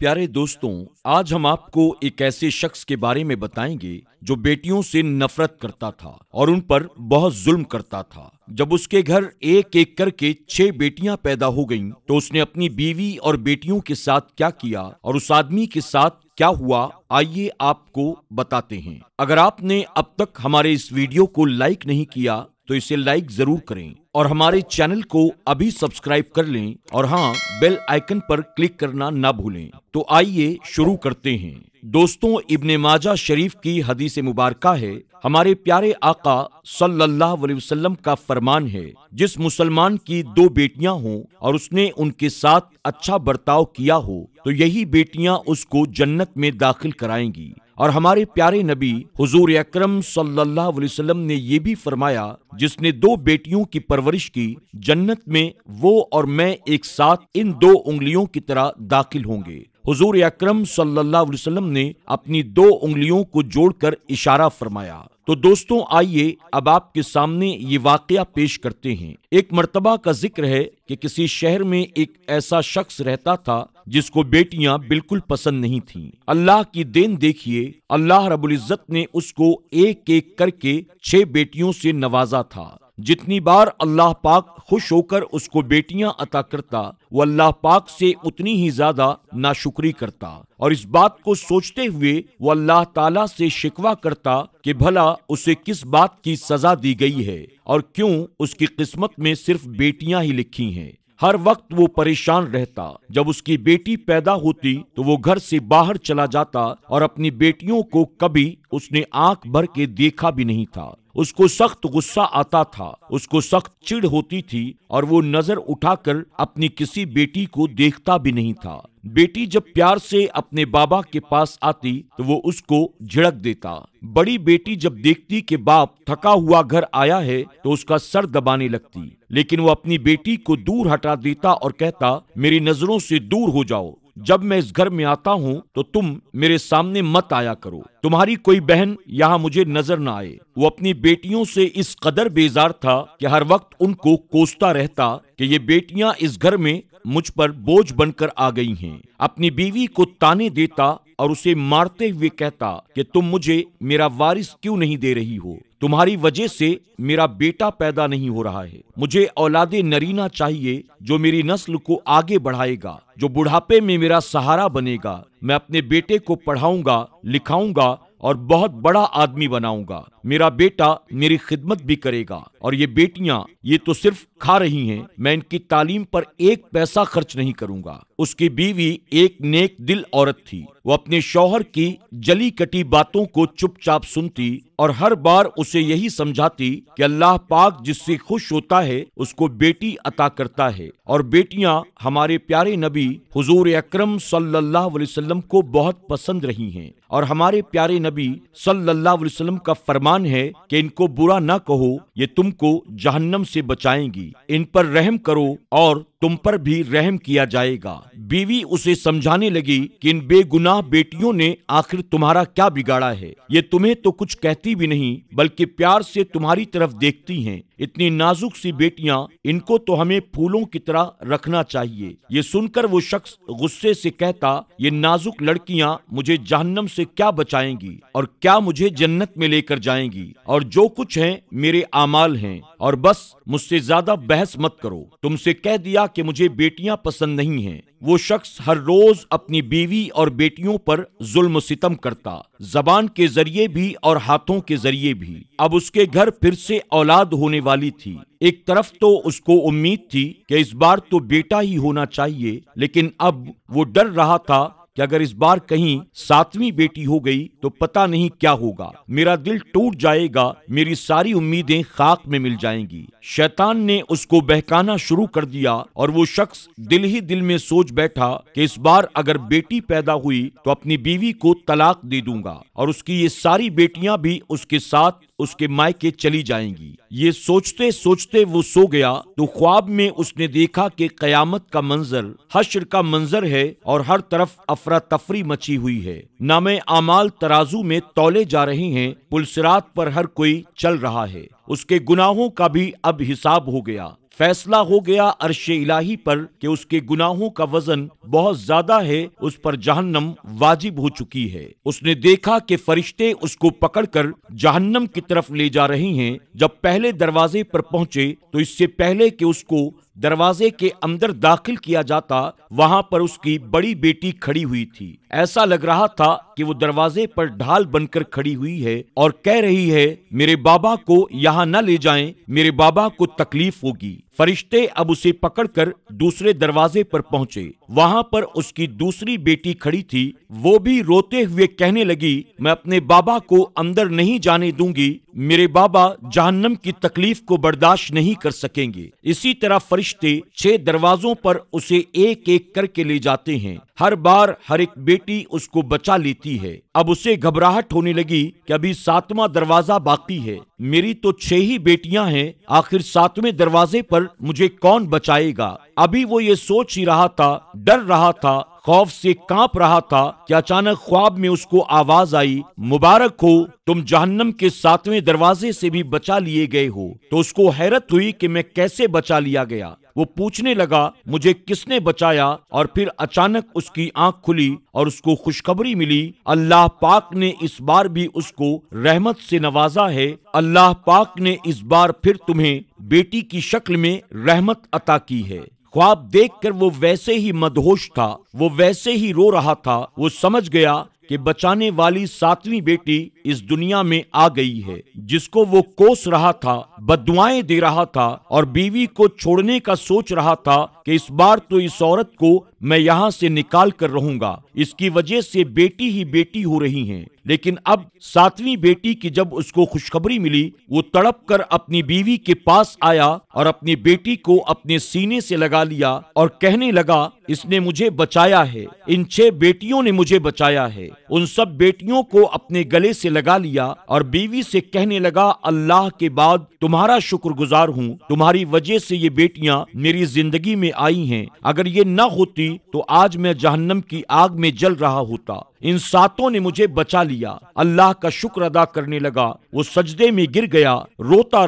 प्यारे दोस्तों, आज हम आपको एक ऐसे शख्स के बारे में बताएंगे जो बेटियों से नफरत करता था और उन पर बहुत जुल्म करता था। जब उसके घर एक एक करके 6 बेटियां पैदा हो गईं, तो उसने अपनी बीवी और बेटियों के साथ क्या किया और उस आदमी के साथ क्या हुआ, आइए आपको बताते हैं। अगर आपने अब तक हमारे इस वीडियो को लाइक नहीं किया तो इसे लाइक जरूर करें और हमारे चैनल को अभी सब्सक्राइब कर लें और हाँ, बेल आइकन पर क्लिक करना ना भूलें। तो आइए शुरू करते हैं। दोस्तों, इब्ने माजा शरीफ की हदीस मुबारका है, हमारे प्यारे आका सल्लल्लाहु अलैहि वसल्लम का फरमान है, जिस मुसलमान की 2 बेटियां हों और उसने उनके साथ अच्छा बर्ताव किया हो तो यही बेटियां उसको जन्नत में दाखिल कराएंगी। और हमारे प्यारे नबी हुजूर अकरम सल्लल्लाहु अलैहि वसल्लम ने ये भी फरमाया, जिसने 2 बेटियों की परवरिश की, जन्नत में वो और मैं एक साथ इन 2 उंगलियों की तरह दाखिल होंगे। हुजूर अकरम सल्लल्लाहु अलैहि वसल्लम ने अपनी 2 उंगलियों को जोड़कर इशारा फरमाया। तो दोस्तों, आइए अब आपके सामने ये वाकया पेश करते हैं। एक मर्तबा का जिक्र है कि किसी शहर में एक ऐसा शख्स रहता था जिसको बेटियां बिल्कुल पसंद नहीं थीं। अल्लाह की देन देखिए, अल्लाह रब्बुल इज्जत ने उसको एक एक करके 6 बेटियों से नवाजा था। जितनी बार अल्लाह पाक खुश होकर उसको बेटियां अता करता, वो अल्लाह पाक से उतनी ही ज्यादा नाशुक्री करता और इस बात को सोचते हुए वो अल्लाह ताला से शिकवा करता कि भला उसे किस बात की सजा दी गई है और क्यों उसकी किस्मत में सिर्फ बेटियां ही लिखी हैं। हर वक्त वो परेशान रहता। जब उसकी बेटी पैदा होती तो वो घर से बाहर चला जाता और अपनी बेटियों को कभी उसने आंख भर के देखा भी नहीं था। उसको सख्त गुस्सा आता था, उसको सख्त चिढ़ होती थी और वो नजर उठाकर अपनी किसी बेटी को देखता भी नहीं था। बेटी जब प्यार से अपने बाबा के पास आती तो वो उसको झिड़क देता। बड़ी बेटी जब देखती कि बाप थका हुआ घर आया है तो उसका सर दबाने लगती, लेकिन वो अपनी बेटी को दूर हटा देता और कहता, मेरी नजरों से दूर हो जाओ, जब मैं इस घर में आता हूँ तो तुम मेरे सामने मत आया करो, तुम्हारी कोई बहन यहाँ मुझे नजर न आए। वो अपनी बेटियों से इस कदर बेजार था कि हर वक्त उनको कोसता रहता कि ये बेटियां इस घर में मुझ पर बोझ बनकर आ गई हैं। अपनी बीवी को ताने देता और उसे मारते हुए कहता कि तुम मुझे मेरा वारिस क्यों नहीं दे रही हो, तुम्हारी वजह से मेरा बेटा पैदा नहीं हो रहा है। मुझे औलादे नरीना चाहिए जो मेरी नस्ल को आगे बढ़ाएगा, जो बुढ़ापे में मेरा सहारा बनेगा। मैं अपने बेटे को पढ़ाऊंगा, लिखाऊंगा और बहुत बड़ा आदमी बनाऊंगा। मेरा बेटा मेरी खिदमत भी करेगा और ये बेटियां ये तो सिर्फ खा रही हैं, मैं इनकी तालीम पर 1 पैसा खर्च नहीं करूंगा। उसकी बीवी एक नेक दिल औरत थी। वो अपने शौहर की जली कटी बातों को चुपचाप सुनती और हर बार उसे यही समझाती कि अल्लाह पाक जिससे खुश होता है उसको बेटी अता करता है और बेटियां हमारे प्यारे नबी हुजूर अकरम सल्लल्लाहु अलैहि वसल्लम को बहुत पसंद रही हैं और हमारे प्यारे नबी सल्लल्लाहु अलैहि वसल्लम का फरमान है कि इनको बुरा न कहो, ये तुमको जहन्नम से बचाएंगी, इन पर रहम करो और तुम पर भी रहम किया जाएगा। बीवी उसे समझाने लगी कि इन बेगुनाह बेटियों ने आखिर तुम्हारा क्या बिगाड़ा है, ये तुम्हें तो कुछ कहती भी नहीं बल्कि प्यार से तुम्हारी तरफ देखती हैं। इतनी नाजुक सी बेटियां, इनको तो हमें फूलों की तरह रखना चाहिए। ये सुनकर वो शख्स गुस्से से कहता, ये नाजुक लड़कियां मुझे जहन्नम से क्या बचाएंगी और क्या मुझे जन्नत में लेकर जाएंगी, और जो कुछ है मेरे आमाल हैं, और बस मुझसे ज्यादा बहस मत करो। तुमसे कह दिया कि मुझे बेटियां पसंद नहीं हैं। वो शख्स हर रोज अपनी बीवी और बेटियों पर जुल्म सितम करता, जबान के जरिए भी और हाथों के जरिए भी। अब उसके घर फिर से औलाद होने वाली थी। एक तरफ तो उसको उम्मीद थी कि इस बार तो बेटा ही होना चाहिए, लेकिन अब वो डर रहा था कि अगर इस बार कहीं 7वीं बेटी हो गई तो पता नहीं क्या होगा, मेरा दिल टूट जाएगा, मेरी सारी उम्मीदें खाक में मिल जाएंगी। शैतान ने उसको बहकाना शुरू कर दिया और वो शख्स दिल ही दिल में सोच बैठा कि इस बार अगर बेटी पैदा हुई तो अपनी बीवी को तलाक दे दूंगा और उसकी ये सारी बेटियां भी उसके साथ उसके मायके चली जाएंगी। ये सोचते सोचते वो सो गया तो ख्वाब में उसने देखा कि कयामत का मंजर हश्र का मंजर है और हर तरफ अफरा तफरी मची हुई है। नामे आमाल तराजू में तौले जा रहे हैं, पुलसिरात पर हर कोई चल रहा है। उसके गुनाहों का भी अब हिसाब हो गया। फैसला हो गया अर्श इलाही पर कि उसके गुनाहों का वजन बहुत ज्यादा है, उस पर जहन्नम वाजिब हो चुकी है। उसने देखा कि फरिश्ते उसको पकड़कर जहन्नम की तरफ ले जा रहे हैं। जब पहले दरवाजे पर पहुंचे तो इससे पहले कि उसको दरवाजे के अंदर दाखिल किया जाता, वहां पर उसकी बड़ी बेटी खड़ी हुई थी। ऐसा लग रहा था कि वो दरवाजे पर ढाल बनकर खड़ी हुई है और कह रही है, मेरे बाबा को यहाँ न ले जाएं, मेरे बाबा को तकलीफ होगी। फरिश्ते अब उसे पकड़कर दूसरे दरवाजे पर पहुंचे। वहां पर उसकी दूसरी बेटी खड़ी थी। वो भी रोते हुए कहने लगी, मैं अपने बाबा को अंदर नहीं जाने दूंगी, मेरे बाबा जहन्नम की तकलीफ को बर्दाश्त नहीं कर सकेंगे। इसी तरह फरिश्ते 6 दरवाजों पर उसे एक एक करके ले जाते हैं। हर बार हर एक बेटी उसको बचा लेती है। अब उसे घबराहट होने लगी कि अभी 7वां दरवाजा बाकी है, मेरी तो 6 ही बेटियां हैं, आखिर 7वें दरवाजे पर मुझे कौन बचाएगा। अभी वो ये सोच ही रहा था, डर रहा था, खौफ से कांप रहा था कि अचानक ख्वाब में उसको आवाज आई, मुबारक हो, तुम जहन्नम के 7वें दरवाजे से भी बचा लिए गए हो। तो उसको हैरत हुई कि मैं कैसे बचा लिया गया। वो पूछने लगा, मुझे किसने बचाया। और फिर अचानक उसकी आंख खुली और उसको खुशखबरी मिली, अल्लाह पाक ने इस बार भी उसको रहमत से नवाजा है। अल्लाह पाक ने इस बार फिर तुम्हें बेटी की शक्ल में रहमत अता की है। ख्वाब देखकर वो वैसे ही मदहोश था, वो वैसे ही रो रहा था। वो समझ गया कि बचाने वाली 7वीं बेटी इस दुनिया में आ गई है, जिसको वो कोस रहा था, बद्दुआएं दे रहा था और बीवी को छोड़ने का सोच रहा था कि इस बार तो इस औरत को मैं यहाँ से निकाल कर रहूंगा, इसकी वजह से बेटी ही बेटी हो रही हैं। लेकिन अब 7वीं बेटी की जब उसको खुशखबरी मिली, वो तड़प कर अपनी बीवी के पास आया और अपनी बेटी को अपने सीने से लगा लिया और कहने लगा, इसने मुझे बचाया है, इन 6 बेटियों ने मुझे बचाया है। उन सब बेटियों को अपने गले से लगा लिया और बीवी से कहने लगा, अल्लाह के बाद तुम्हारा शुक्रगुजार हूँ, तुम्हारी वजह से ये बेटियां मेरी जिंदगी में आई हैं। अगर ये न होती तो आज मैं जहन्नम की आग में जल रहा होता। इन 7 ने मुझे बचा लिया। अल्लाह का शुक्र अदा करने लगा। वो सजदे में गिर गया, रोता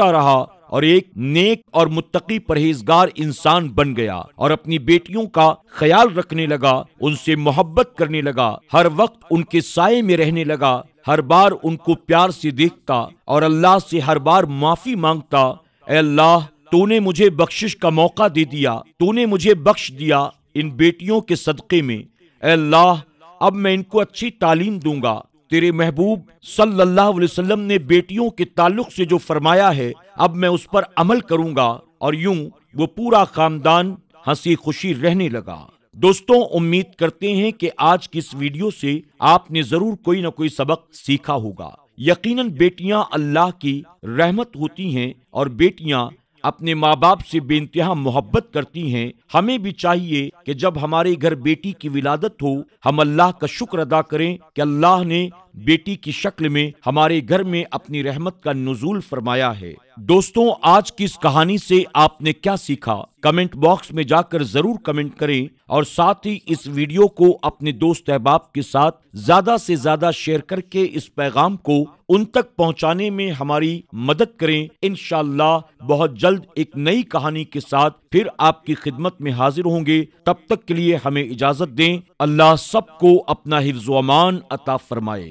रहा और एक नेक और मुत्तकी परहेजगार इंसान बन गया और अपनी बेटियों का ख्याल रखने लगा, उनसे मोहब्बत करने लगा, हर वक्त उनके साये में रहने लगा, हर बार उनको प्यार से देखता और अल्लाह से हर बार माफी मांगता। ऐ अल्लाह, तूने मुझे बख्शिश का मौका दे दिया, तूने मुझे बख्श दिया इन बेटियों के सदक़े में। ऐ अल्लाह, अब मैं इनको अच्छी तालीम दूंगा। तेरे महबूब सल्लल्लाहु अलैहि वसल्लम ने बेटियों के ताल्लुक से जो फरमाया है, अब मैं उस पर अमल करूंगा। और यूं वो पूरा खानदान हंसी खुशी रहने लगा। दोस्तों, उम्मीद करते हैं कि आज की इस वीडियो से आपने जरूर कोई ना कोई सबक सीखा होगा। यकीनन बेटियां अल्लाह की रहमत होती हैं और बेटियां अपने माँ बाप से बेइंतहा मोहब्बत करती हैं। हमें भी चाहिए कि जब हमारे घर बेटी की विलादत हो, हम अल्लाह का शुक्र अदा करें कि अल्लाह ने बेटी की शक्ल में हमारे घर में अपनी रहमत का नुज़ूल फरमाया है। दोस्तों, आज की इस कहानी से आपने क्या सीखा? कमेंट बॉक्स में जाकर जरूर कमेंट करें और साथ ही इस वीडियो को अपने दोस्त अहबाब के साथ ज्यादा से ज्यादा शेयर करके इस पैगाम को उन तक पहुंचाने में हमारी मदद करें। इंशाअल्लाह बहुत जल्द एक नई कहानी के साथ फिर आपकी खिदमत में हाजिर होंगे। तब तक के लिए हमें इजाजत दें। अल्लाह सबको अपना हिफ्ज़ व अमान अता फरमाए।